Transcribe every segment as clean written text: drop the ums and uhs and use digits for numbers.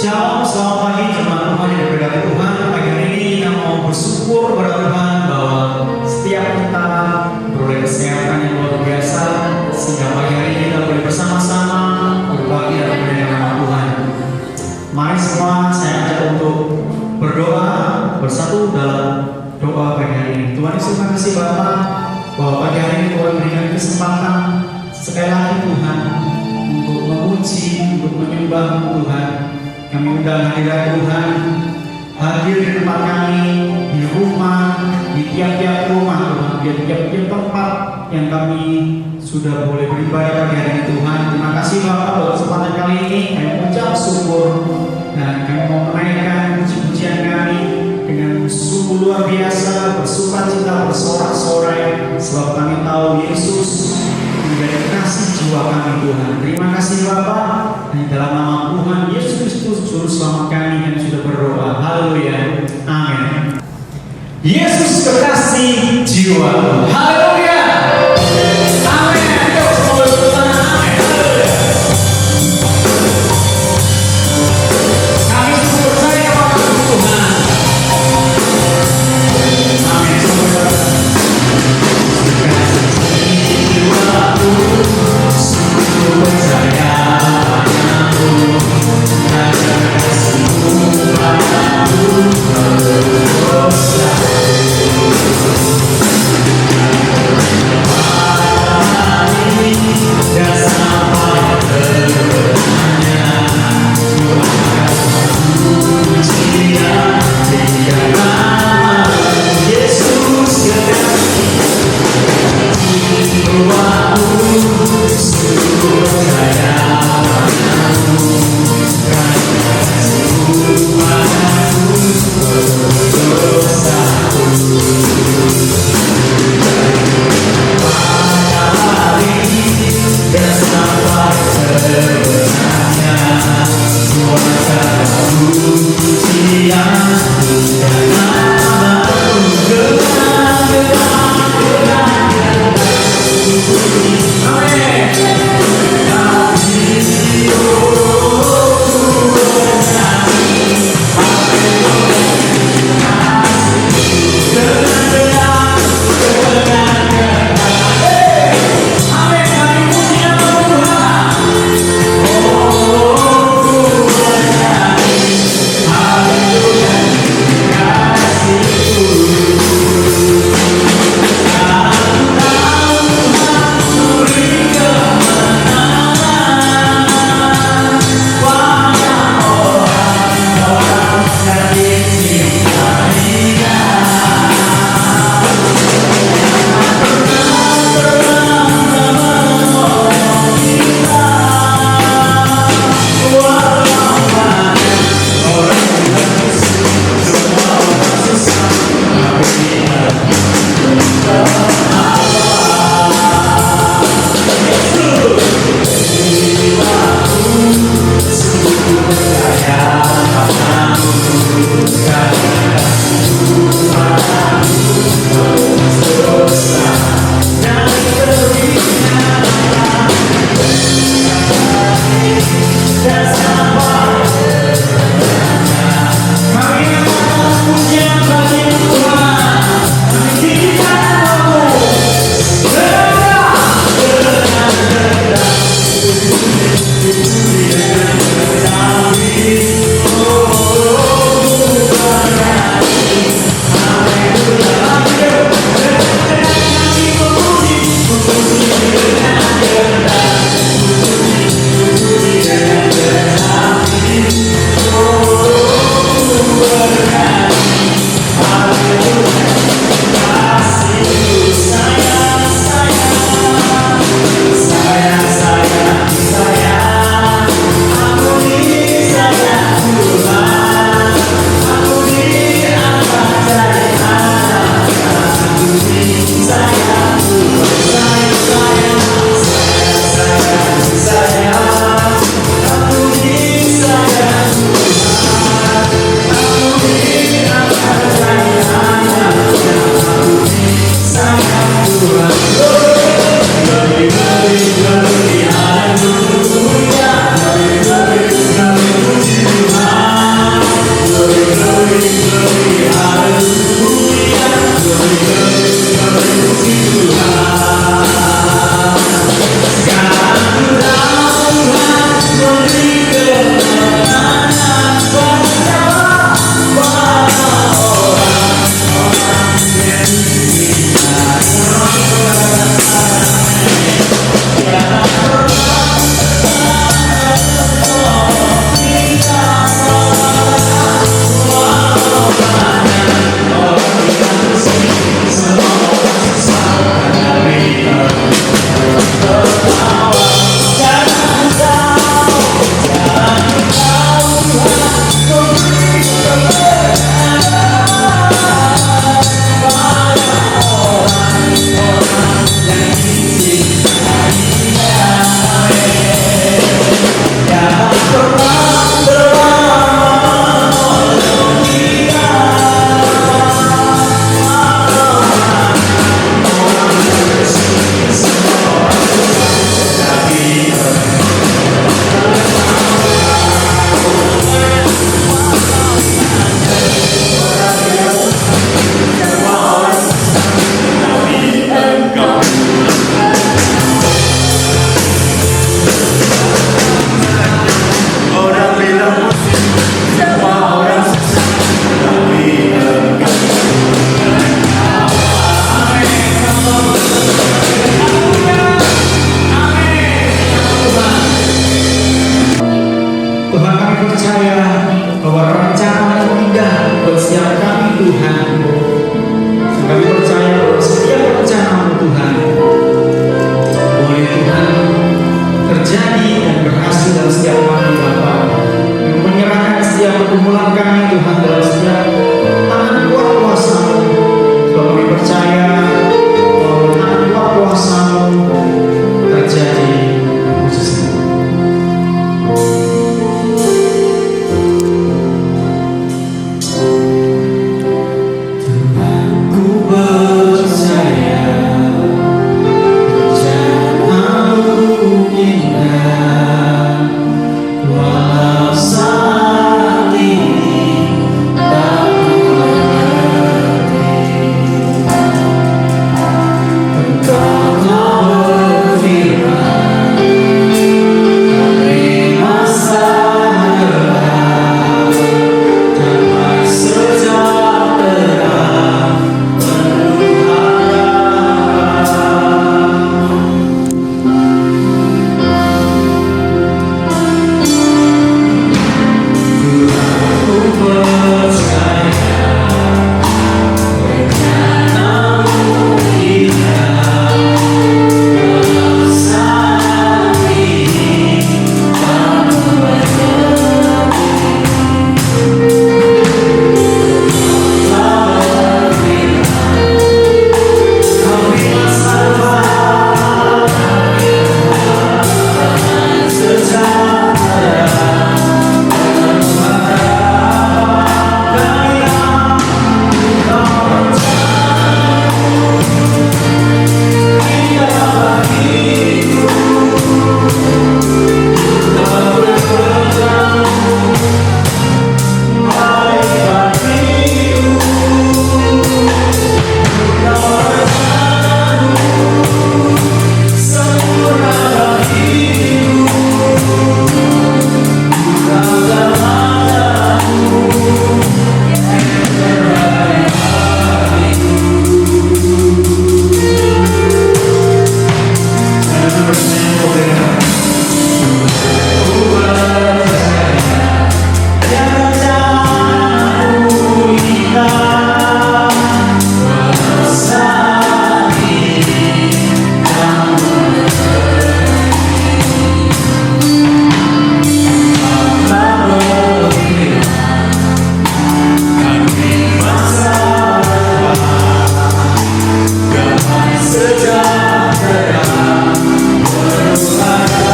Shalom, selamat pagi jemaat Tuhan yang diberkati Tuhan. Pagi hari ini kita mau bersyukur kepada Tuhan bahwa setiap kita beroleh kesehatan yang luar biasa, sehingga pagi hari ini kita boleh bersama-sama berbagi dan memuliakan nama Tuhan. Mari semua saya ajak untuk berdoa bersatu dalam doa pagi hari ini. Tuhan Yesus, terima kasih Bapa bahwa pagi hari ini Tuhan berikan kesempatan sekali lagi Tuhan untuk memuji, untuk menyembah Tuhan. Kami undang hadirat Tuhan hadir di tempat kami, di rumah, di tiap-tiap rumah Tuhan, di tiap-tiap tempat yang kami sudah boleh beribadah pagi hari ini Tuhan. Terima kasih Bapak buat kesempatan kali ini. Kami mengucap syukur dan kami mau menaikkan puji-pujian kami dengan sungguh luar biasa, bersukacita, bersorak-sorai, sebab kami tahu Yesus menjadi kasih jiwa kami Tuhan. Terima kasih Bapak. Di dalam nama Tuhan Yesus Kristus Juru Selamat kami sudah berdoa. Haleluya. Amin. Yesus kekasih jiwa. Haleluya. Amin. Kita semua berdoa. Amin. Haleluya. Kami semua percaya kepada Tuhan. Amin. Semua jiwaku sungguh percaya. Tuhan kami percaya bahwa rencana yang indah buat setiap kami Tuhan. Kami percaya bahwa setiap rencana Tuhan boleh Tuhan terjadi dan berhasil dalam setiap kami Bapa. Menyerahkan setiap pergumulan kami Tuhan dalam setiap tangan kuat kuasa-Mu. Sebab kami percaya bahwa tangan kuat kuasa-Mu terjadi mujizat. Tuhan ku percaya rencana-Mu indah, walau saat ini tak mengerti. Engkau telah berfirman, hari masa depan, damai sejahtera penuh harapan. Ku percaya rencana-Mu indah, walau saat ini tak mengerti. Telah berfirman, hari masa depan, damai sejahtera penuh harapan.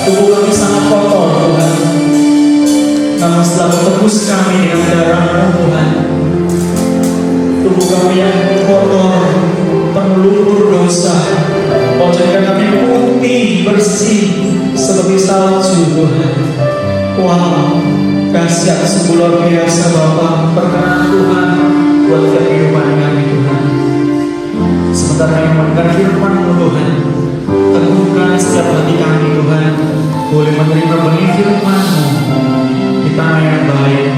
Tubuh kami sangat kotor Tuhan, namun setelah menebus kami dengan darah-Mu Tuhan, tubuh kami yang kotor, penuh lumpur dosa, Kau jadikan kami putih, bersih, seperti salju Tuhan. Wow, kasih yang sungguh luar biasa Bapa, berkenan Tuhan buat kehidupan kami Tuhan. Sementara kami mendengar firman-Mu Tuhan, teguhkan setiap hati kami Tuhan, boleh menerima benih firman-Mu di tanah yang baik,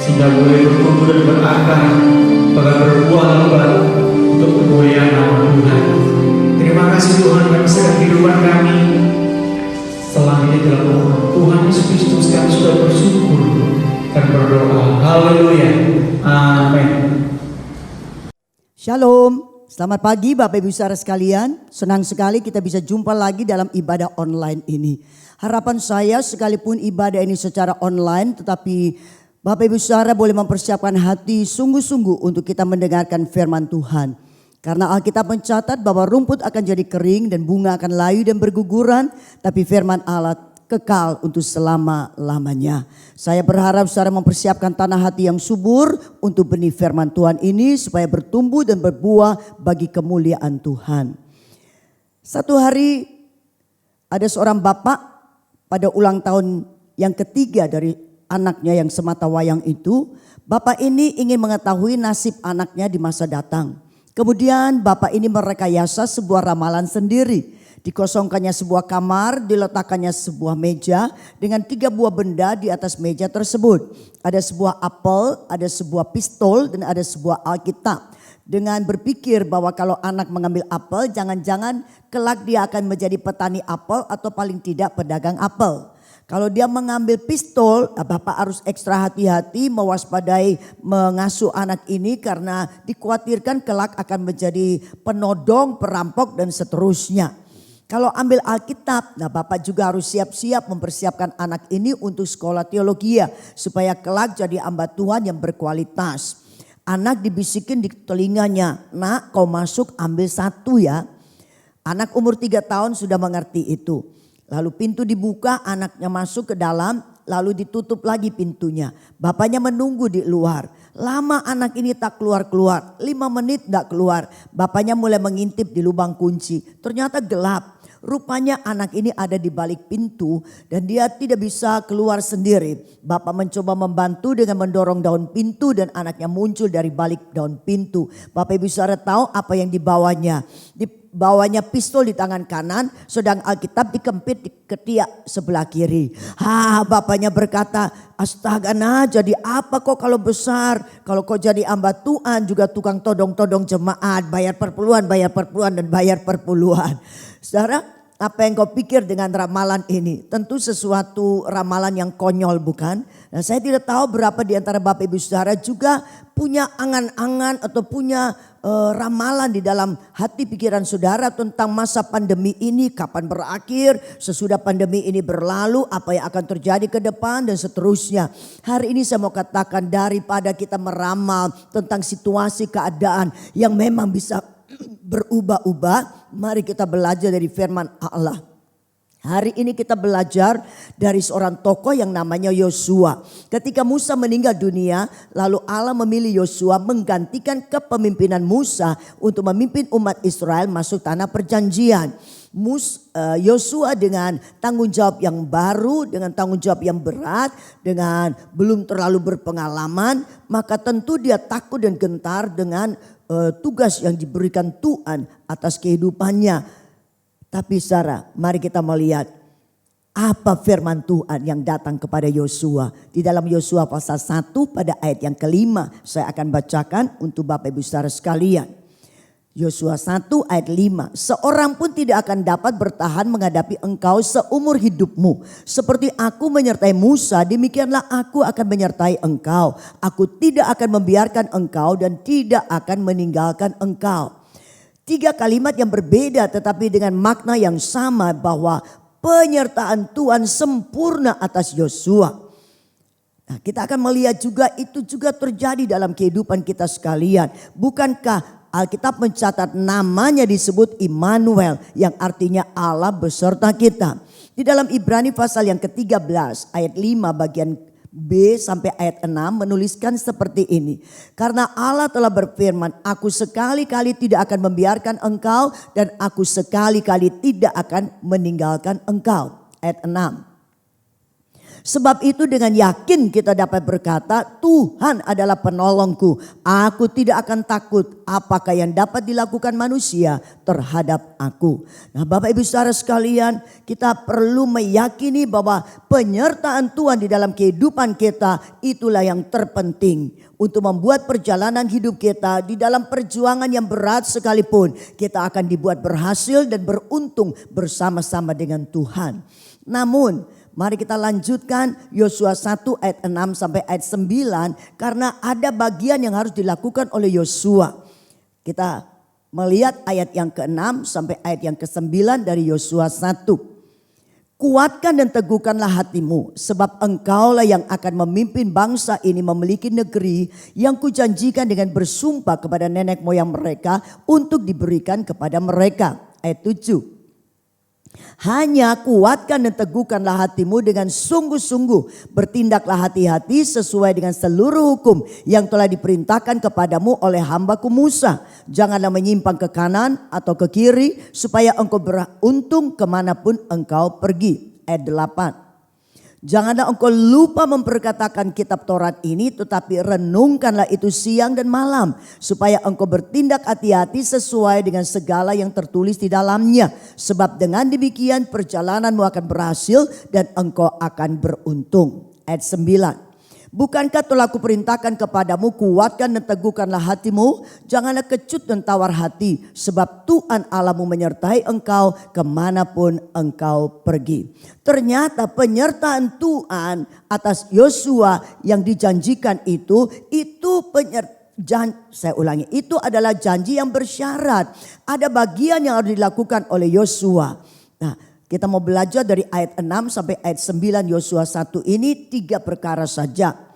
sehingga boleh bertumbuh dan berakar, bahkan berbuah lebat untuk kemuliaan nama Tuhan. Terima kasih Tuhan yang beserta kehidupan kami. Setelah ini telah Tuhan Yesus Kristus, kami sudah bersyukur dan berdoa. Haleluya. Amin. Shalom. Selamat pagi Bapak Ibu Saudara sekalian. Senang sekali kita bisa jumpa lagi dalam ibadah online ini. Harapan saya sekalipun ibadah ini secara online, tetapi Bapak Ibu Saudara boleh mempersiapkan hati sungguh-sungguh untuk kita mendengarkan firman Tuhan. Karena Alkitab mencatat bahwa rumput akan jadi kering dan bunga akan layu dan berguguran, tapi firman Allah kekal untuk selama-lamanya. Saya berharap saudara mempersiapkan tanah hati yang subur untuk benih firman Tuhan ini supaya bertumbuh dan berbuah bagi kemuliaan Tuhan. Satu hari ada seorang bapak pada ulang tahun yang ketiga dari anaknya yang semata wayang itu. Bapak ini ingin mengetahui nasib anaknya di masa datang. Kemudian bapak ini merekayasa sebuah ramalan sendiri. Dikosongkannya sebuah kamar, diletakkannya sebuah meja dengan 3 buah benda di atas meja tersebut. Ada sebuah apel, ada sebuah pistol, dan ada sebuah Alkitab. Dengan berpikir bahwa kalau anak mengambil apel, jangan-jangan kelak dia akan menjadi petani apel atau paling tidak pedagang apel. Kalau dia mengambil pistol, bapak harus ekstra hati-hati mewaspadai mengasuh anak ini karena dikhawatirkan kelak akan menjadi penodong, perampok dan seterusnya. Kalau ambil Alkitab, bapak juga harus siap-siap mempersiapkan anak ini untuk sekolah teologi supaya kelak jadi hamba Tuhan yang berkualitas. Anak dibisikin di telinganya, nak kau masuk ambil 1 ya. Anak umur 3 tahun sudah mengerti itu. Lalu pintu dibuka, anaknya masuk ke dalam, lalu ditutup lagi pintunya. Bapaknya menunggu di luar. Lama anak ini tak keluar-keluar, 5 menit tak keluar. Bapaknya mulai mengintip di lubang kunci, ternyata gelap. Rupanya anak ini ada di balik pintu dan dia tidak bisa keluar sendiri. Bapak mencoba membantu dengan mendorong daun pintu dan anaknya muncul dari balik daun pintu. Bapak Ibu Saudara tahu apa yang dibawanya? Dibawanya pistol di tangan kanan, sedang Alkitab dikempit di ketiak sebelah kiri. Bapaknya berkata, astaga nah jadi apa kok kalau besar? Kalau kau jadi hamba Tuhan juga tukang todong-todong jemaat, bayar perpuluhan dan bayar perpuluhan. Saudara, apa yang kau pikir dengan ramalan ini? Tentu sesuatu ramalan yang konyol bukan? Nah, saya tidak tahu berapa di antara Bapak Ibu Saudara juga punya angan-angan atau punya ramalan di dalam hati pikiran saudara tentang masa pandemi ini, kapan berakhir, sesudah pandemi ini berlalu, apa yang akan terjadi ke depan dan seterusnya. Hari ini saya mau katakan daripada kita meramal tentang situasi keadaan yang memang bisa berubah-ubah, mari kita belajar dari firman Allah. Hari ini kita belajar dari seorang tokoh yang namanya Yosua. Ketika Musa meninggal dunia, lalu Allah memilih Yosua menggantikan kepemimpinan Musa untuk memimpin umat Israel masuk tanah perjanjian. Yosua dengan tanggung jawab yang baru, dengan tanggung jawab yang berat, dengan belum terlalu berpengalaman, maka tentu dia takut dan gentar dengan tugas yang diberikan Tuhan atas kehidupannya. Tapi saudara, mari kita melihat apa firman Tuhan yang datang kepada Yosua. Di dalam Yosua pasal 1 pada ayat yang kelima, saya akan bacakan untuk Bapak Ibu Saudara sekalian. Yosua 1 ayat 5. Seorang pun tidak akan dapat bertahan menghadapi engkau seumur hidupmu. Seperti aku menyertai Musa, demikianlah aku akan menyertai engkau. Aku tidak akan membiarkan engkau dan tidak akan meninggalkan engkau. 3 kalimat yang berbeda tetapi dengan makna yang sama bahwa penyertaan Tuhan sempurna atas Yosua. Nah, kita akan melihat juga itu juga terjadi dalam kehidupan kita sekalian. Bukankah Alkitab mencatat namanya disebut Immanuel yang artinya Allah beserta kita. Di dalam Ibrani pasal yang ke-13 ayat 5 bagian B sampai ayat 6 menuliskan seperti ini. Karena Allah telah berfirman, aku sekali-kali tidak akan membiarkan engkau dan aku sekali-kali tidak akan meninggalkan engkau. Ayat 6. Sebab itu dengan yakin kita dapat berkata, Tuhan adalah penolongku. Aku tidak akan takut apakah yang dapat dilakukan manusia terhadap aku. Nah Bapak Ibu saudara sekalian, kita perlu meyakini bahwa penyertaan Tuhan di dalam kehidupan kita itulah yang terpenting. Untuk membuat perjalanan hidup kita di dalam perjuangan yang berat sekalipun, kita akan dibuat berhasil dan beruntung bersama-sama dengan Tuhan. Namun mari kita lanjutkan Yosua 1 ayat 6 sampai ayat 9 karena ada bagian yang harus dilakukan oleh Yosua. Kita melihat ayat yang ke-6 sampai ayat yang ke-9 dari Yosua 1. Kuatkan dan teguhkanlah hatimu sebab engkaulah yang akan memimpin bangsa ini memiliki negeri yang kujanjikan dengan bersumpah kepada nenek moyang mereka untuk diberikan kepada mereka. Ayat 7. Hanya kuatkan dan teguhkanlah hatimu dengan sungguh-sungguh. Bertindaklah hati-hati sesuai dengan seluruh hukum yang telah diperintahkan kepadamu oleh hambaku Musa. Janganlah menyimpang ke kanan atau ke kiri supaya engkau beruntung kemanapun engkau pergi. Ayat 8. Janganlah engkau lupa memperkatakan kitab Taurat ini, tetapi renungkanlah itu siang dan malam, supaya engkau bertindak hati-hati sesuai dengan segala yang tertulis di dalamnya. Sebab dengan demikian perjalananmu akan berhasil dan engkau akan beruntung. Ayat 9. Bukankah telah kuperintahkan kepadamu, kuatkan dan teguhkanlah hatimu, janganlah kecut dan tawar hati, sebab Tuhan Allahmu menyertai engkau kemanapun engkau pergi. Ternyata penyertaan Tuhan atas Yosua yang dijanjikan itu itu adalah janji yang bersyarat. Ada bagian yang harus dilakukan oleh Yosua. Nah, kita mau belajar dari ayat 6 sampai ayat 9 Yosua 1 ini 3 perkara saja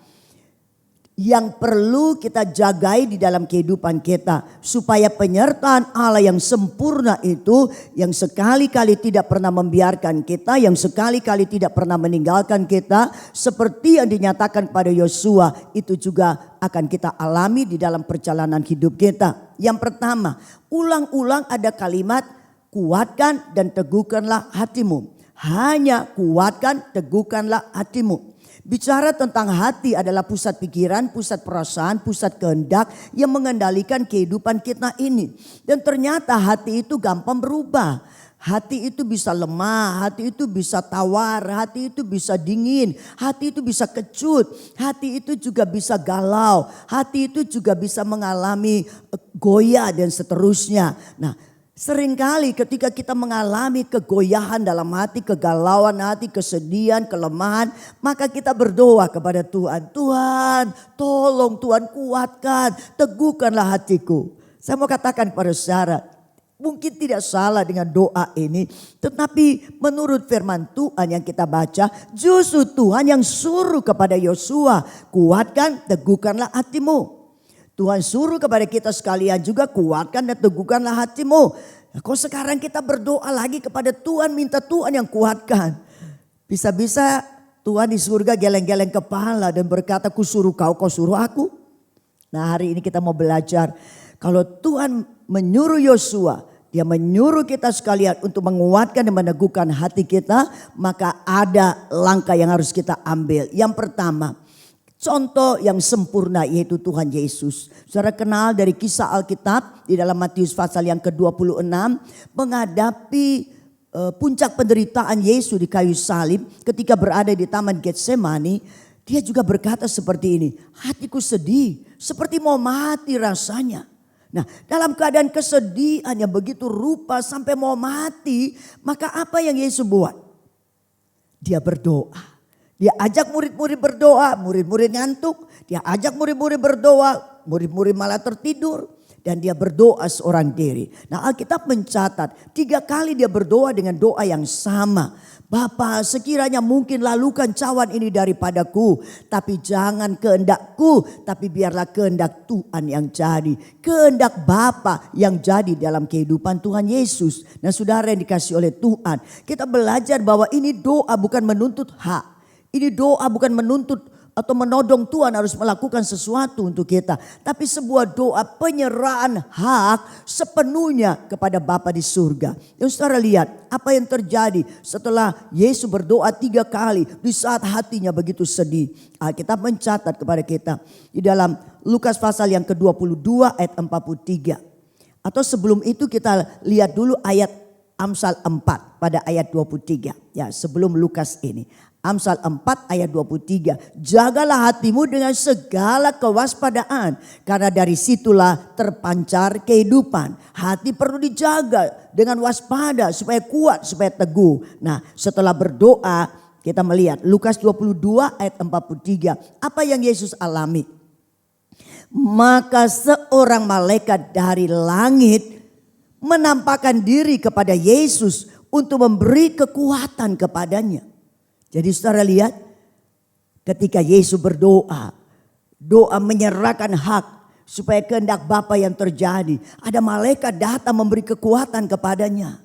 yang perlu kita jagai di dalam kehidupan kita. Supaya penyertaan Allah yang sempurna itu yang sekali-kali tidak pernah membiarkan kita, yang sekali-kali tidak pernah meninggalkan kita. Seperti yang dinyatakan pada Yosua itu juga akan kita alami di dalam perjalanan hidup kita. Yang pertama, ulang-ulang ada kalimat kuatkan dan teguhkanlah hatimu. Hanya kuatkan, teguhkanlah hatimu. Bicara tentang hati adalah pusat pikiran, pusat perasaan, pusat kehendak yang mengendalikan kehidupan kita ini. Dan ternyata hati itu gampang berubah. Hati itu bisa lemah, hati itu bisa tawar, hati itu bisa dingin, hati itu bisa kecut, hati itu juga bisa galau, hati itu juga bisa mengalami goyah dan seterusnya. Nah, seringkali ketika kita mengalami kegoyahan dalam hati, kegalauan hati, kesedihan, kelemahan, maka kita berdoa kepada Tuhan. Tuhan, tolong Tuhan kuatkan, teguhkanlah hatiku. Saya mau katakan pada saudara, mungkin tidak salah dengan doa ini, tetapi menurut firman Tuhan yang kita baca, justru Tuhan yang suruh kepada Yosua, kuatkan, teguhkanlah hatimu. Tuhan suruh kepada kita sekalian juga, kuatkan dan teguhkanlah hatimu. Nah, kok sekarang kita berdoa lagi kepada Tuhan, minta Tuhan yang kuatkan. Bisa-bisa Tuhan di surga geleng-geleng kepala dan berkata, ku suruh kau, kau suruh aku. Nah, hari ini kita mau belajar. Kalau Tuhan menyuruh Yosua, dia menyuruh kita sekalian untuk menguatkan dan meneguhkan hati kita, maka ada langkah yang harus kita ambil. Yang pertama, contoh yang sempurna yaitu Tuhan Yesus. Saudara kenal dari kisah Alkitab di dalam Matius pasal yang ke-26 menghadapi puncak penderitaan Yesus di kayu salib ketika berada di Taman Getsemani. Dia juga berkata seperti ini, hatiku sedih seperti mau mati rasanya. Nah, dalam keadaan kesedihan yang begitu rupa sampai mau mati, maka apa yang Yesus buat? Dia berdoa. Dia ajak murid-murid berdoa, murid-murid ngantuk. Dia ajak murid-murid berdoa, murid-murid malah tertidur. Dan dia berdoa seorang diri. Nah, Alkitab mencatat 3 kali dia berdoa dengan doa yang sama. Bapa, sekiranya mungkin lalukan cawan ini daripadaku, tapi jangan kehendakku, tapi biarlah kehendak Tuhan yang jadi. Kehendak Bapa yang jadi dalam kehidupan Tuhan Yesus. Nah saudara yang dikasih oleh Tuhan, kita belajar bahwa ini doa bukan menuntut hak. Ini doa bukan menuntut atau menodong Tuhan harus melakukan sesuatu untuk kita. Tapi sebuah doa penyerahan hak sepenuhnya kepada Bapa di surga. Dan saudara lihat apa yang terjadi setelah Yesus berdoa 3 kali di saat hatinya begitu sedih. Alkitab mencatat kepada kita di dalam Lukas pasal yang ke-22 ayat 43. Atau sebelum itu kita lihat dulu ayat Amsal 4 pada ayat 23. Ya, sebelum Lukas ini. Amsal 4 ayat 23. Jagalah hatimu dengan segala kewaspadaan, karena dari situlah terpancar kehidupan. Hati perlu dijaga dengan waspada supaya kuat, supaya teguh. Nah, setelah berdoa kita melihat Lukas 22 ayat 43. Apa yang Yesus alami? Maka seorang malaikat dari langit menampakkan diri kepada Yesus untuk memberi kekuatan kepadanya. Jadi saudara lihat ketika Yesus berdoa, doa menyerahkan hak supaya kehendak Bapa yang terjadi. Ada malaikat datang memberi kekuatan kepadanya.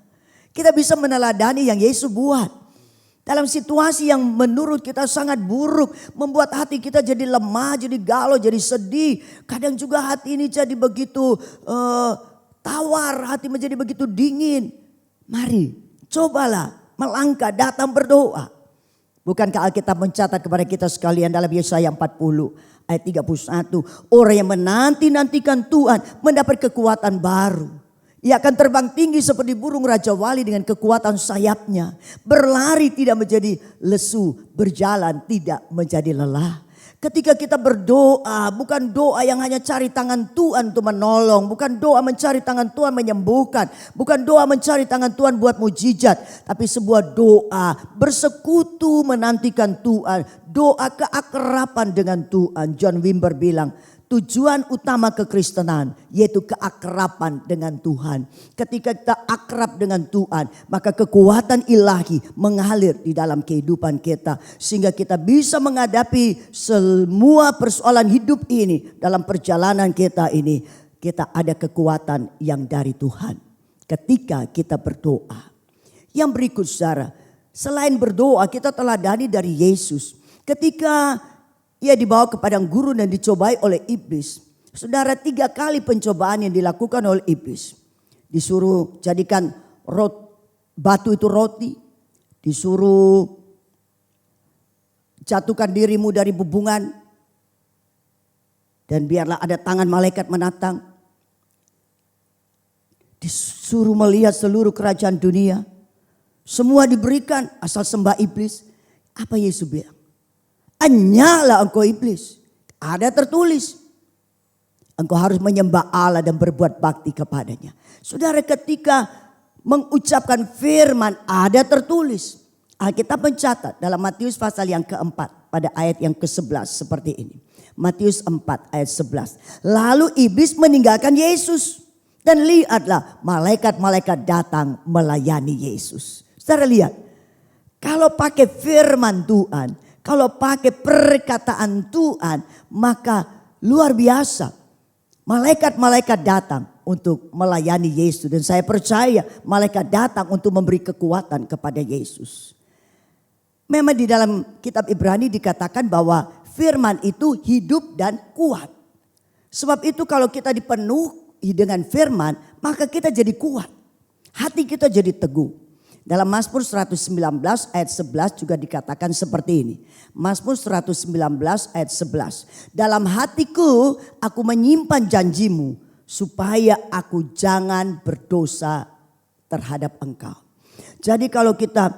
Kita bisa meneladani yang Yesus buat. Dalam situasi yang menurut kita sangat buruk, membuat hati kita jadi lemah, jadi galau, jadi sedih. Kadang juga hati ini jadi begitu tawar, hati menjadi begitu dingin. Mari cobalah melangkah datang berdoa. Bukankah Alkitab mencatat kepada kita sekalian dalam Yesaya 40 ayat 31. Orang yang menanti-nantikan Tuhan mendapat kekuatan baru. Ia akan terbang tinggi seperti burung Raja Wali dengan kekuatan sayapnya. Berlari tidak menjadi lesu, berjalan tidak menjadi lelah. Ketika kita berdoa, bukan doa yang hanya cari tangan Tuhan untuk menolong. Bukan doa mencari tangan Tuhan menyembuhkan. Bukan doa mencari tangan Tuhan buat mujizat. Tapi sebuah doa bersekutu menantikan Tuhan. Doa keakraban dengan Tuhan. John Wimber bilang, tujuan utama kekristenan yaitu keakraban dengan Tuhan. Ketika kita akrab dengan Tuhan, maka kekuatan ilahi mengalir di dalam kehidupan kita. Sehingga kita bisa menghadapi semua persoalan hidup ini. Dalam perjalanan kita ini, kita ada kekuatan yang dari Tuhan. Ketika kita berdoa. Yang berikut saudara, selain berdoa kita teladani dari Yesus. Ketika ia dibawa ke padang gurun dan dicobai oleh iblis. Saudara, 3 kali pencobaan yang dilakukan oleh iblis. Disuruh jadikan batu itu roti. Disuruh jatuhkan dirimu dari bubungan. Dan biarlah ada tangan malaikat menatang. Disuruh melihat seluruh kerajaan dunia. Semua diberikan asal sembah iblis. Apa Yesus bilang? Anyalah engkau iblis. Ada tertulis. Engkau harus menyembah Allah dan berbuat bakti kepadanya. Saudara, ketika mengucapkan firman ada tertulis. Alkitab mencatat dalam Matius pasal yang keempat pada ayat yang ke-11 seperti ini. Matius 4 ayat 11. Lalu iblis meninggalkan Yesus. Dan lihatlah malaikat-malaikat datang melayani Yesus. Saudara lihat. Kalau pakai firman Tuhan. Kalau pakai perkataan Tuhan, maka luar biasa. Malaikat-malaikat datang untuk melayani Yesus. Dan saya percaya malaikat datang untuk memberi kekuatan kepada Yesus. Memang di dalam kitab Ibrani dikatakan bahwa firman itu hidup dan kuat. Sebab itu kalau kita dipenuhi dengan firman, maka kita jadi kuat. Hati kita jadi teguh. Dalam Mazmur 119 ayat 11 juga dikatakan seperti ini. Mazmur 119 ayat 11. Dalam hatiku aku menyimpan janjimu supaya aku jangan berdosa terhadap engkau. Jadi kalau kita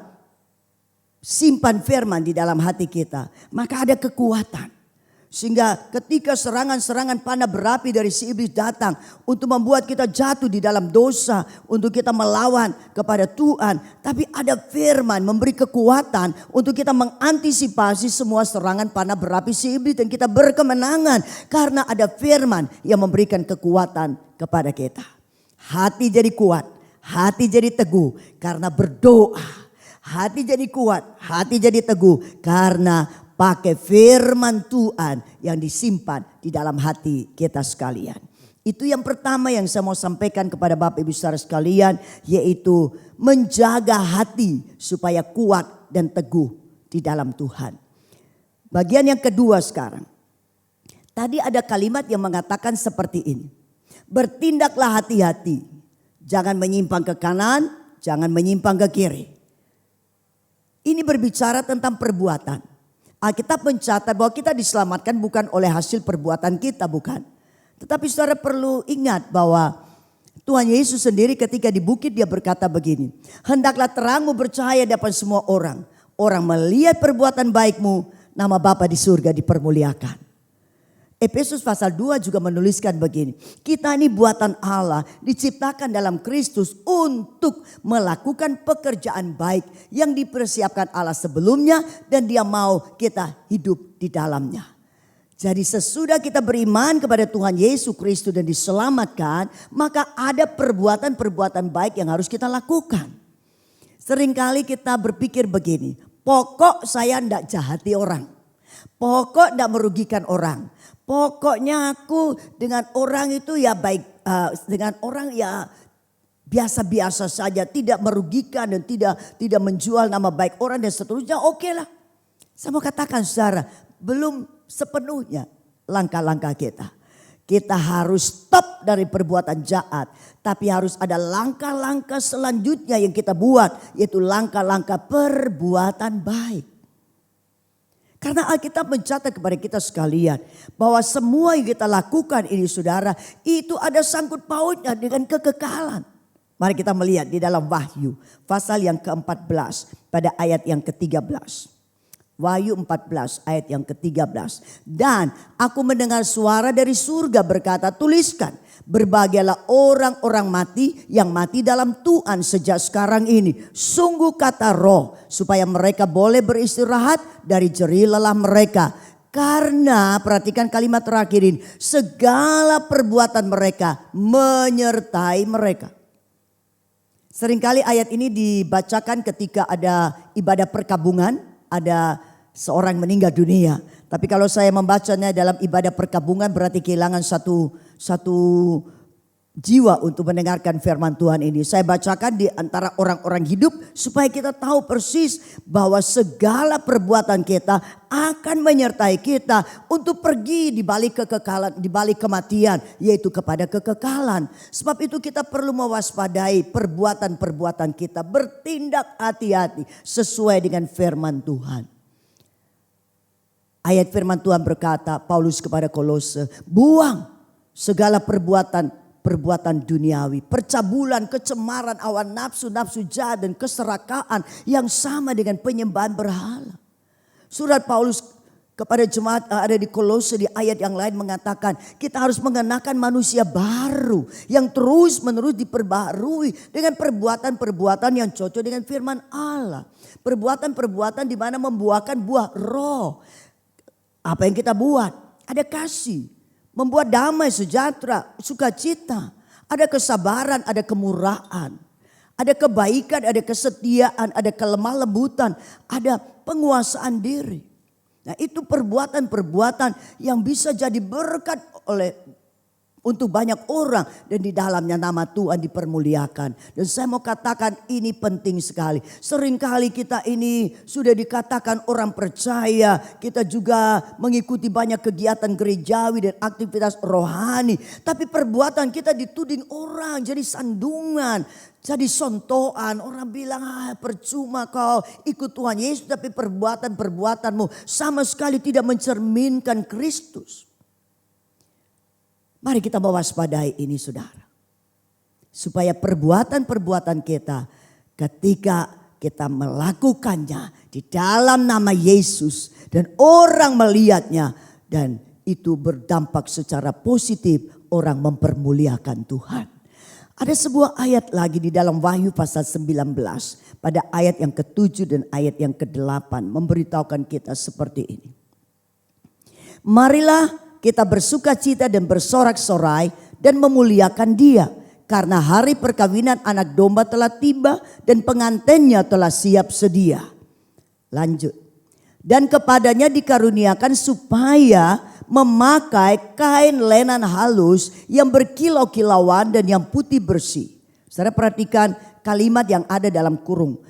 simpan firman di dalam hati kita, maka ada kekuatan. Sehingga ketika serangan-serangan panah berapi dari si iblis datang untuk membuat kita jatuh di dalam dosa, untuk kita melawan kepada Tuhan. Tapi ada firman memberi kekuatan untuk kita mengantisipasi semua serangan panah berapi si iblis. Dan kita berkemenangan karena ada firman yang memberikan kekuatan kepada kita. Hati jadi kuat, hati jadi teguh karena berdoa. hati jadi kuat, hati jadi teguh karena pakai firman Tuhan yang disimpan di dalam hati kita sekalian. Itu yang pertama yang saya mau sampaikan kepada Bapak Ibu Saudara sekalian, yaitu menjaga hati supaya kuat dan teguh di dalam Tuhan. Bagian yang kedua sekarang. Tadi ada kalimat yang mengatakan seperti ini. Bertindaklah hati-hati. Jangan menyimpang ke kanan, jangan menyimpang ke kiri. Ini berbicara tentang perbuatan. Alkitab mencatat bahwa kita diselamatkan bukan oleh hasil perbuatan kita, bukan. Tetapi saudara perlu ingat bahwa Tuhan Yesus sendiri ketika di bukit dia berkata begini. Hendaklah terangmu bercahaya di depan semua orang. Orang melihat perbuatan baikmu, nama Bapa di surga dipermuliakan. Efesus pasal 2 juga menuliskan begini. Kita ini buatan Allah, diciptakan dalam Kristus untuk melakukan pekerjaan baik yang dipersiapkan Allah sebelumnya dan dia mau kita hidup di dalamnya. Jadi sesudah kita beriman kepada Tuhan Yesus Kristus dan diselamatkan, maka ada perbuatan-perbuatan baik yang harus kita lakukan. Seringkali kita berpikir begini, pokok saya tidak jahati orang, pokok tidak merugikan orang. Pokoknya aku dengan orang itu ya baik, dengan orang ya biasa-biasa saja, tidak merugikan dan tidak menjual nama baik orang dan seterusnya, oke lah. Saya mau katakan saudara, belum sepenuhnya langkah-langkah kita. Kita harus stop dari perbuatan jahat, tapi harus ada langkah-langkah selanjutnya yang kita buat, yaitu langkah-langkah perbuatan baik. Karena Alkitab mencatat kepada kita sekalian bahwa semua yang kita lakukan ini saudara, itu ada sangkut pautnya dengan kekekalan. Mari kita melihat di dalam Wahyu pasal yang ke-14 pada ayat yang ke-13. Wahyu 14 ayat yang ke-13. Dan aku mendengar suara dari surga berkata, tuliskan, berbahagialah orang-orang mati yang mati dalam Tuhan sejak sekarang ini. Sungguh kata roh, supaya mereka boleh beristirahat dari jerih lelah mereka. Karena perhatikan kalimat terakhir ini, segala perbuatan mereka menyertai mereka. Seringkali ayat ini dibacakan ketika ada ibadah perkabungan, ada seorang meninggal dunia. Tapi kalau saya membacanya dalam ibadah perkabungan berarti kehilangan satu jiwa untuk mendengarkan firman Tuhan ini. Saya bacakan di antara orang-orang hidup supaya kita tahu persis bahwa segala perbuatan kita akan menyertai kita untuk pergi di balik kekekalan, di balik kematian, yaitu kepada kekekalan. Sebab itu kita perlu mewaspadai perbuatan-perbuatan kita, bertindak hati-hati sesuai dengan firman Tuhan. Ayat firman Tuhan berkata, Paulus kepada Kolose, buang segala perbuatan duniawi, percabulan, kecemaran, awan nafsu jahat dan keserakaan yang sama dengan penyembahan berhala. Surat Paulus kepada jemaat ada di Kolose di ayat yang lain mengatakan kita harus mengenakan manusia baru yang terus menerus diperbaharui dengan perbuatan-perbuatan yang cocok dengan firman Allah. Perbuatan-perbuatan di mana membuahkan buah roh. Apa yang kita buat? Ada kasih, membuat damai, sejahtera, sukacita, ada kesabaran, ada kemurahan, ada kebaikan, ada kesetiaan, ada kelemah lembutan, ada penguasaan diri. Nah, itu perbuatan-perbuatan yang bisa jadi berkat untuk banyak orang dan di dalamnya nama Tuhan dipermuliakan. Dan saya mau katakan ini penting sekali. Seringkali kita ini sudah dikatakan orang percaya, kita juga mengikuti banyak kegiatan gerejawi dan aktivitas rohani, tapi perbuatan kita dituding orang jadi sandungan, jadi sontoan. Orang bilang percuma kau ikut Tuhan Yesus tapi perbuatan-perbuatanmu sama sekali tidak mencerminkan Kristus. Mari kita mewaspadai ini saudara. Supaya perbuatan-perbuatan kita ketika kita melakukannya di dalam nama Yesus dan orang melihatnya dan itu berdampak secara positif, orang mempermuliakan Tuhan. Ada sebuah ayat lagi di dalam Wahyu pasal 19 pada ayat yang ke-7 dan ayat yang ke-8 memberitahukan kita seperti ini. Marilah kita bersuka cita dan bersorak-sorai dan memuliakan Dia. karena hari perkawinan anak domba telah tiba dan pengantinnya telah siap sedia. Lanjut. Dan kepadanya dikaruniakan supaya memakai kain lenan halus yang berkilau-kilauan dan yang putih bersih. Saudara perhatikan kalimat yang ada dalam kurung.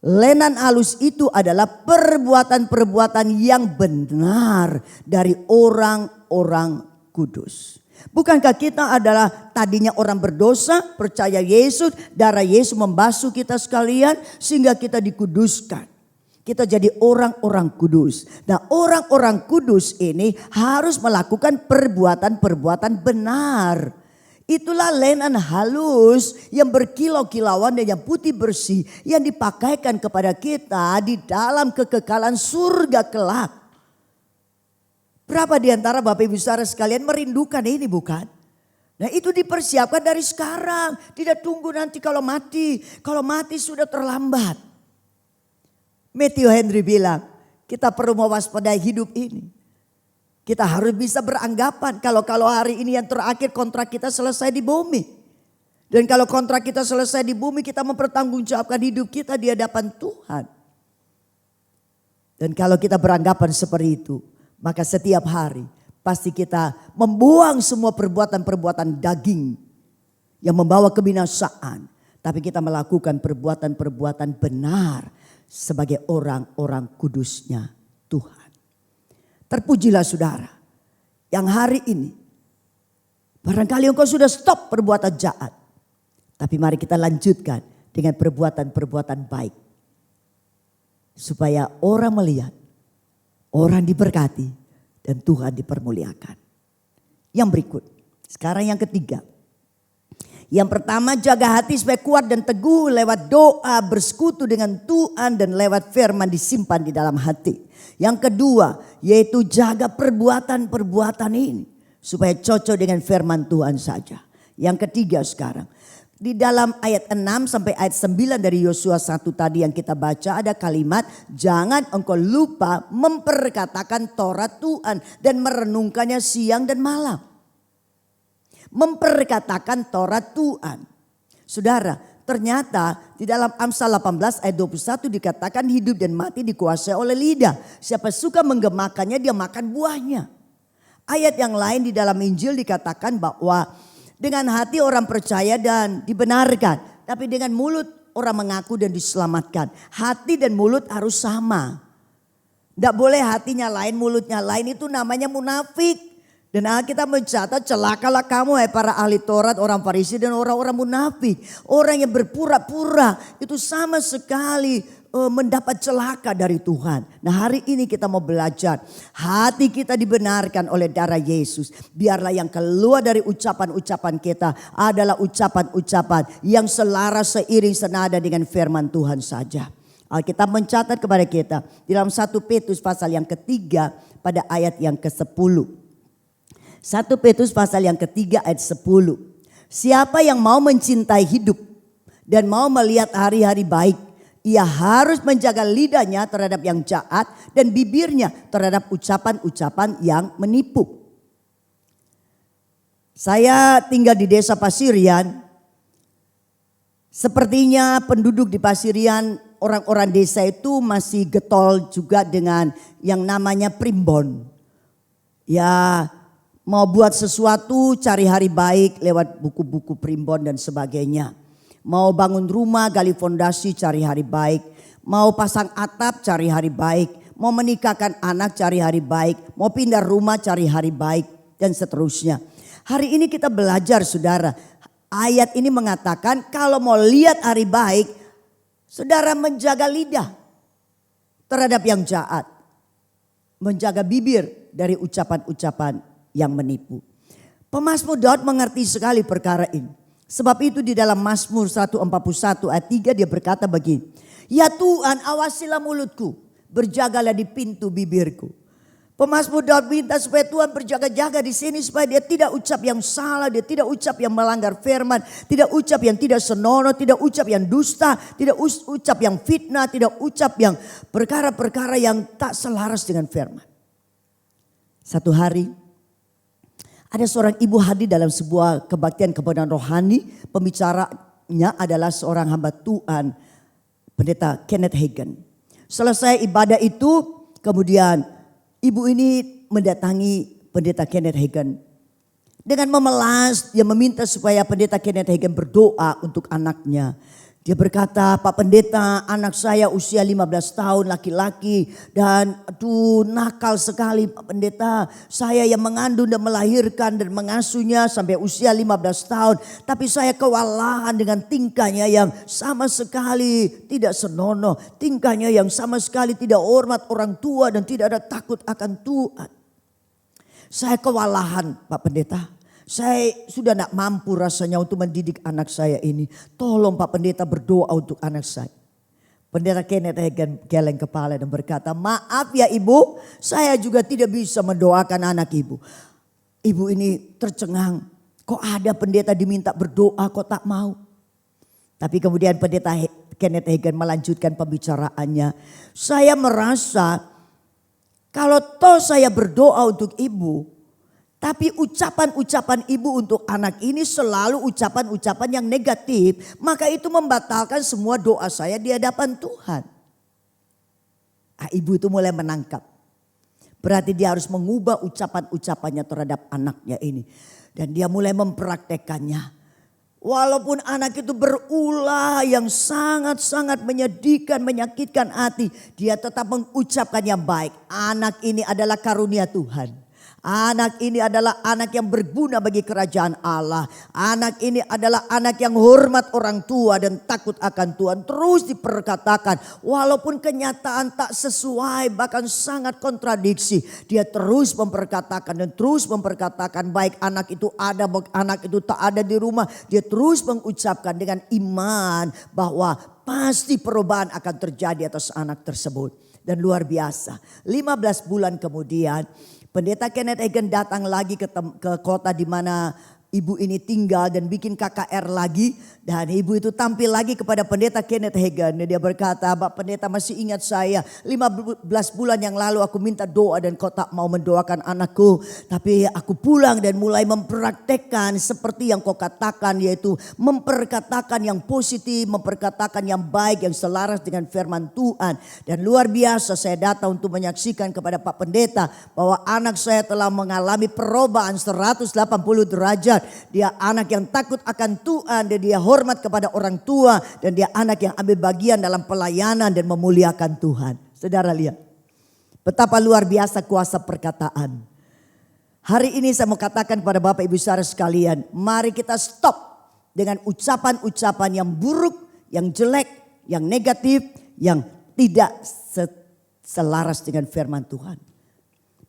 Lenan halus itu adalah perbuatan-perbuatan yang benar dari orang-orang kudus. Bukankah kita adalah tadinya orang berdosa, percaya Yesus, darah Yesus membasuh kita sekalian sehingga kita dikuduskan. Kita jadi orang-orang kudus. Nah, orang-orang kudus ini harus melakukan perbuatan-perbuatan benar. Itulah lenan halus yang berkilau-kilauan dan yang putih bersih yang dipakaikan kepada kita di dalam kekekalan surga kelak. Berapa di antara Bapak Ibu Saudara sekalian merindukan ini bukan? Nah itu dipersiapkan dari sekarang. Tidak tunggu nanti kalau mati. Kalau mati sudah terlambat. Matthew Henry bilang kita perlu mewaspadai hidup ini. Kita harus bisa beranggapan kalau hari ini yang terakhir kontrak kita selesai di bumi. Dan kalau kontrak kita selesai di bumi kita mempertanggungjawabkan hidup kita di hadapan Tuhan. Dan kalau kita beranggapan seperti itu, maka setiap hari pasti kita membuang semua perbuatan-perbuatan daging yang membawa kebinasaan. Tapi kita melakukan perbuatan-perbuatan benar sebagai orang-orang kudusnya Tuhan. Terpujilah saudara yang hari ini barangkali engkau sudah stop perbuatan jahat. Tapi mari kita lanjutkan dengan perbuatan-perbuatan baik. Supaya orang melihat, orang diberkati dan Tuhan dipermuliakan. Yang berikut, sekarang yang ketiga. Yang pertama jaga hati supaya kuat dan teguh lewat doa bersekutu dengan Tuhan dan lewat firman disimpan di dalam hati. Yang kedua yaitu jaga perbuatan-perbuatan ini supaya cocok dengan firman Tuhan saja. Yang ketiga sekarang di dalam ayat 6 sampai ayat 9 dari Yosua 1 tadi yang kita baca ada kalimat jangan engkau lupa memperkatakan Taurat Tuhan dan merenungkannya siang dan malam. Memperkatakan Taurat Tuhan. Saudara, ternyata di dalam Amsal 18 ayat 21 dikatakan hidup dan mati dikuasai oleh lidah. Siapa suka menggemakannya dia makan buahnya. Ayat yang lain di dalam Injil dikatakan bahwa dengan hati orang percaya dan dibenarkan. Tapi dengan mulut orang mengaku dan diselamatkan. Hati dan mulut harus sama. Tidak boleh hatinya lain, mulutnya lain, itu namanya munafik. Dan Alkitab mencatat celakalah kamu hai para ahli Taurat, orang Farisi dan orang-orang munafik. Orang yang berpura-pura itu sama sekali mendapat celaka dari Tuhan. Nah hari ini kita mau belajar. Hati kita dibenarkan oleh darah Yesus. Biarlah yang keluar dari ucapan-ucapan kita adalah ucapan-ucapan yang selaras seiring senada dengan firman Tuhan saja. Alkitab mencatat kepada kita di dalam 1 Petrus pasal yang ketiga pada ayat yang ke-10. 1 Petrus pasal yang ketiga ayat 10. Siapa yang mau mencintai hidup dan mau melihat hari-hari baik, ia harus menjaga lidahnya terhadap yang jahat dan bibirnya terhadap ucapan-ucapan yang menipu. Saya tinggal di desa Pasirian. Sepertinya penduduk di Pasirian, orang-orang desa itu masih getol juga dengan yang namanya primbon. Ya, mau buat sesuatu cari hari baik lewat buku-buku primbon dan sebagainya. Mau bangun rumah gali fondasi cari hari baik. Mau pasang atap cari hari baik. Mau menikahkan anak cari hari baik. Mau pindah rumah cari hari baik dan seterusnya. Hari ini kita belajar saudara. Ayat ini mengatakan kalau mau lihat hari baik. Saudara menjaga lidah terhadap yang jahat. Menjaga bibir dari ucapan-ucapan yang menipu. Pemazmur Daud mengerti sekali perkara ini. Sebab itu di dalam Mazmur 141 ayat 3 dia berkata begini. Ya Tuhan awasilah mulutku, berjagalah di pintu bibirku. Pemazmur Daud minta supaya Tuhan berjaga-jaga di sini supaya dia tidak ucap yang salah, dia tidak ucap yang melanggar firman, tidak ucap yang tidak senonoh, tidak ucap yang dusta, tidak ucap yang fitnah, tidak ucap yang perkara-perkara yang tak selaras dengan firman. Satu hari Ada seorang ibu hadir dalam sebuah kebaktian kebaktian rohani. Pembicaranya adalah seorang hamba Tuhan, Pendeta Kenneth Hagin. Selesai ibadah itu, kemudian ibu ini mendatangi Pendeta Kenneth Hagin. Dengan memelas, dia meminta supaya Pendeta Kenneth Hagin berdoa untuk anaknya. Dia berkata, Pak Pendeta, anak saya usia 15 tahun, laki-laki, dan nakal sekali Pak Pendeta. Saya yang mengandung dan melahirkan dan mengasuhnya sampai usia 15 tahun. Tapi saya kewalahan dengan tingkahnya yang sama sekali tidak senonoh. Tingkahnya yang sama sekali tidak hormat orang tua dan tidak ada takut akan Tuhan. Saya kewalahan Pak Pendeta. Saya sudah tidak mampu rasanya untuk mendidik anak saya ini. Tolong Pak Pendeta berdoa untuk anak saya. Pendeta Kenneth Hagin geleng kepala dan berkata, maaf ya ibu, saya juga tidak bisa mendoakan anak ibu. Ibu ini tercengang, kok ada pendeta diminta berdoa kok tak mau. Tapi kemudian Pendeta Kenneth Hagin melanjutkan pembicaraannya. Saya merasa kalau toh saya berdoa untuk ibu, tapi ucapan-ucapan ibu untuk anak ini selalu ucapan-ucapan yang negatif. Maka itu membatalkan semua doa saya di hadapan Tuhan. Ibu itu mulai menangkap. Berarti dia harus mengubah ucapan-ucapannya terhadap anaknya ini. Dan dia mulai mempraktekannya. Walaupun anak itu berulah yang sangat-sangat menyedihkan, menyakitkan hati. Dia tetap mengucapkan yang baik. Anak ini adalah karunia Tuhan. Anak ini adalah anak yang berguna bagi kerajaan Allah. Anak ini adalah anak yang hormat orang tua dan takut akan Tuhan. Terus diperkatakan walaupun kenyataan tak sesuai bahkan sangat kontradiksi. Dia terus memperkatakan dan terus memperkatakan baik anak itu ada, baik anak itu tak ada di rumah. Dia terus mengucapkan dengan iman bahwa pasti perubahan akan terjadi atas anak tersebut. Dan luar biasa 15 bulan kemudian Pendeta Kenneth Hagin datang lagi ke kota di mana ibu ini tinggal dan bikin KKR lagi. Dan ibu itu tampil lagi kepada Pendeta Kenneth Hagin. Dia berkata, Pak Pendeta masih ingat saya 15 bulan yang lalu aku minta doa dan kau tak mau mendoakan anakku. Tapi aku pulang dan mulai mempraktekkan seperti yang kau katakan, yaitu memperkatakan yang positif, memperkatakan yang baik, yang selaras dengan firman Tuhan. Dan luar biasa saya datang untuk menyaksikan kepada Pak Pendeta bahwa anak saya telah mengalami perubahan 180 derajat. Dia anak yang takut akan Tuhan dan dia hormat kepada orang tua. Dan dia anak yang ambil bagian dalam pelayanan dan memuliakan Tuhan. Saudara lihat betapa luar biasa kuasa perkataan. Hari ini saya mau katakan kepada Bapak Ibu Saudara sekalian, mari kita stop dengan ucapan-ucapan yang buruk, yang jelek, yang negatif, yang tidak selaras dengan firman Tuhan.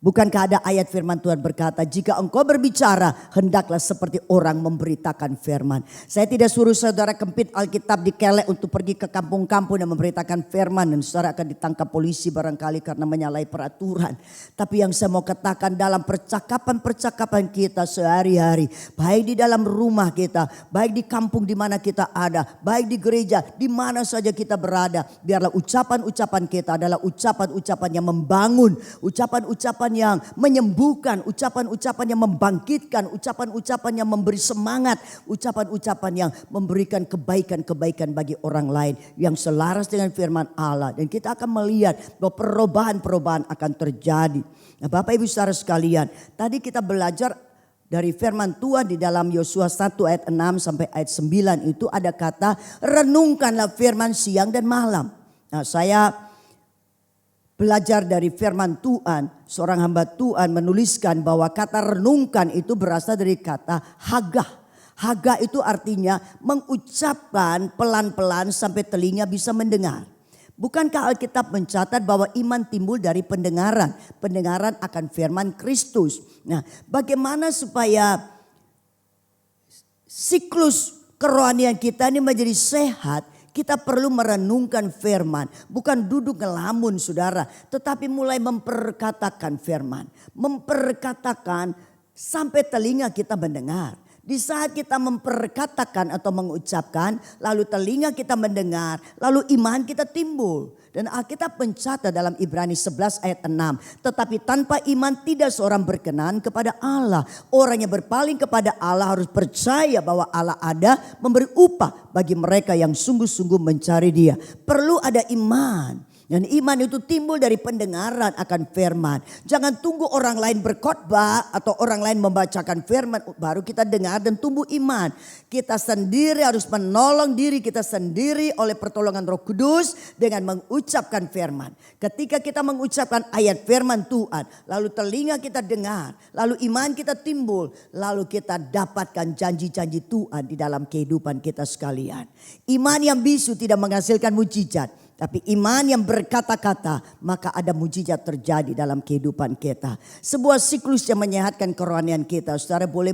Bukankah ada ayat firman Tuhan berkata, jika engkau berbicara hendaklah seperti orang memberitakan firman. Saya tidak suruh saudara kempit Alkitab di kelek untuk pergi ke kampung-kampung dan memberitakan firman. Dan saudara akan ditangkap polisi barangkali karena menyalahi peraturan. Tapi yang saya mau katakan dalam percakapan-percakapan kita sehari-hari. Baik di dalam rumah kita, baik di kampung di mana kita ada, baik di gereja, di mana saja kita berada. Biarlah ucapan-ucapan kita adalah ucapan-ucapan yang membangun, ucapan-ucapan yang menyembuhkan, ucapan-ucapan yang membangkitkan, ucapan-ucapan yang memberi semangat, ucapan-ucapan yang memberikan kebaikan-kebaikan bagi orang lain yang selaras dengan firman Allah. Dan kita akan melihat bahwa perubahan-perubahan akan terjadi. Nah, Bapak Ibu Saudara sekalian, tadi kita belajar dari firman Tuhan di dalam Yosua 1 ayat 6 sampai ayat 9 itu ada kata renungkanlah firman siang dan malam. Nah, saya belajar dari firman Tuhan, seorang hamba Tuhan menuliskan bahwa kata renungkan itu berasal dari kata hagah. Hagah itu artinya mengucapkan pelan-pelan sampai telinga bisa mendengar. Bukankah Alkitab mencatat bahwa iman timbul dari pendengaran? Pendengaran akan firman Kristus. Nah, bagaimana supaya siklus kerohanian kita ini menjadi sehat? Kita perlu merenungkan firman. Bukan duduk ngelamun saudara. Tetapi mulai memperkatakan firman. Memperkatakan sampai telinga kita mendengar. Di saat kita memperkatakan atau mengucapkan, lalu telinga kita mendengar, lalu iman kita timbul. Dan Alkitab mencatat dalam Ibrani 11 ayat 6. Tetapi tanpa iman tidak seorang berkenan kepada Allah. Orang yang berpaling kepada Allah harus percaya bahwa Allah ada, memberi upah bagi mereka yang sungguh-sungguh mencari Dia. Perlu ada iman. Dan iman itu timbul dari pendengaran akan firman. Jangan tunggu orang lain berkhotbah atau orang lain membacakan firman baru kita dengar dan tumbuh iman. Kita sendiri harus menolong diri kita sendiri oleh pertolongan Roh Kudus dengan mengucapkan firman. Ketika kita mengucapkan ayat firman Tuhan, lalu telinga kita dengar, lalu iman kita timbul, lalu kita dapatkan janji-janji Tuhan di dalam kehidupan kita sekalian. Iman yang bisu tidak menghasilkan mujizat. Tapi iman yang berkata-kata, maka ada mujizat terjadi dalam kehidupan kita. Sebuah siklus yang menyehatkan kerohanian kita. Saudara boleh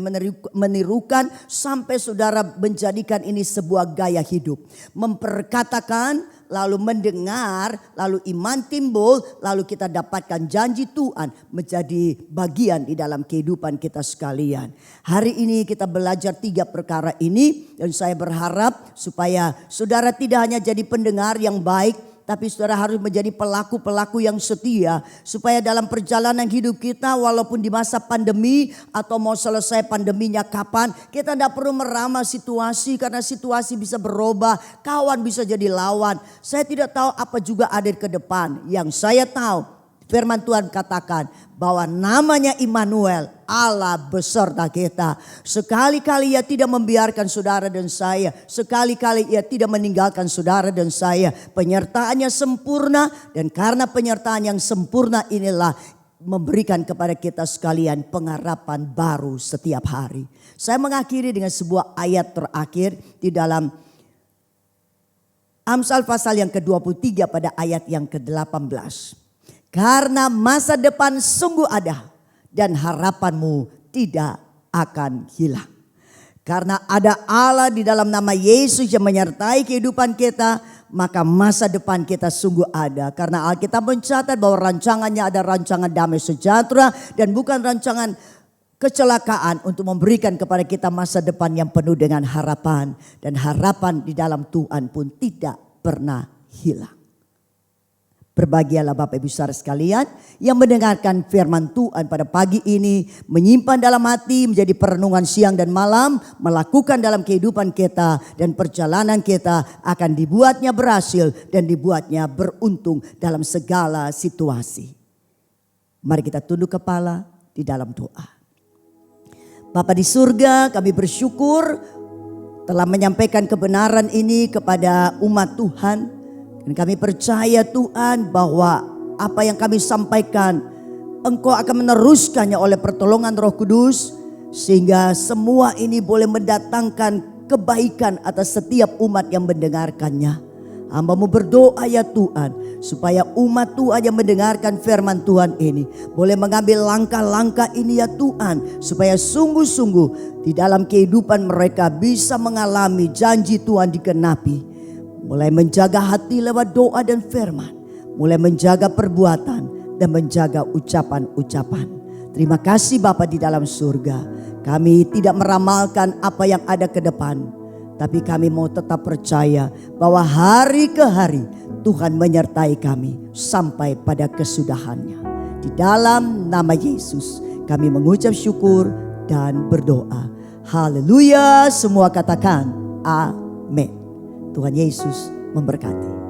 menirukan sampai saudara menjadikan ini sebuah gaya hidup. Memperkatakan, lalu mendengar, lalu iman timbul, lalu kita dapatkan janji Tuhan menjadi bagian di dalam kehidupan kita sekalian. Hari ini kita belajar 3 perkara ini dan saya berharap supaya saudara tidak hanya jadi pendengar yang baik, tapi saudara harus menjadi pelaku-pelaku yang setia. Supaya dalam perjalanan hidup kita walaupun di masa pandemi atau mau selesai pandeminya kapan. Kita tidak perlu meramah situasi karena situasi bisa berubah. Kawan bisa jadi lawan. Saya tidak tahu apa juga ada ke depan. Yang saya tahu firman Tuhan katakan bahwa namanya Immanuel, Allah beserta kita. Sekali-kali Ia tidak membiarkan saudara dan saya. Sekali-kali Ia tidak meninggalkan saudara dan saya. Penyertaannya sempurna dan karena penyertaan yang sempurna inilah memberikan kepada kita sekalian pengharapan baru setiap hari. Saya mengakhiri dengan sebuah ayat terakhir di dalam Amsal pasal yang ke-23 pada ayat yang ke-18. Karena masa depan sungguh ada dan harapanmu tidak akan hilang. Karena ada Allah di dalam nama Yesus yang menyertai kehidupan kita, maka masa depan kita sungguh ada. Karena Alkitab mencatat bahwa rancangannya ada rancangan damai sejahtera dan bukan rancangan kecelakaan untuk memberikan kepada kita masa depan yang penuh dengan harapan. Dan harapan di dalam Tuhan pun tidak pernah hilang. Berbahagialah Bapak Ibu Saudara sekalian yang mendengarkan firman Tuhan pada pagi ini. Menyimpan dalam hati menjadi perenungan siang dan malam. Melakukan dalam kehidupan kita dan perjalanan kita akan dibuatnya berhasil dan dibuatnya beruntung dalam segala situasi. Mari kita tunduk kepala di dalam doa. Bapa di surga, kami bersyukur telah menyampaikan kebenaran ini kepada umat Tuhan. Dan kami percaya Tuhan bahwa apa yang kami sampaikan Engkau akan meneruskannya oleh pertolongan Roh Kudus. Sehingga semua ini boleh mendatangkan kebaikan atas setiap umat yang mendengarkannya. Hamba-Mu berdoa ya Tuhan, supaya umat Tuhan yang mendengarkan firman Tuhan ini boleh mengambil langkah-langkah ini ya Tuhan. Supaya sungguh-sungguh di dalam kehidupan mereka bisa mengalami janji Tuhan digenapi. Mulai menjaga hati lewat doa dan firman. Mulai menjaga perbuatan dan menjaga ucapan-ucapan. Terima kasih Bapa di dalam surga. Kami tidak meramalkan apa yang ada ke depan. Tapi kami mau tetap percaya bahwa hari ke hari Tuhan menyertai kami sampai pada kesudahannya. Di dalam nama Yesus kami mengucap syukur dan berdoa. Haleluya, semua katakan amin. Tuhan Yesus memberkati.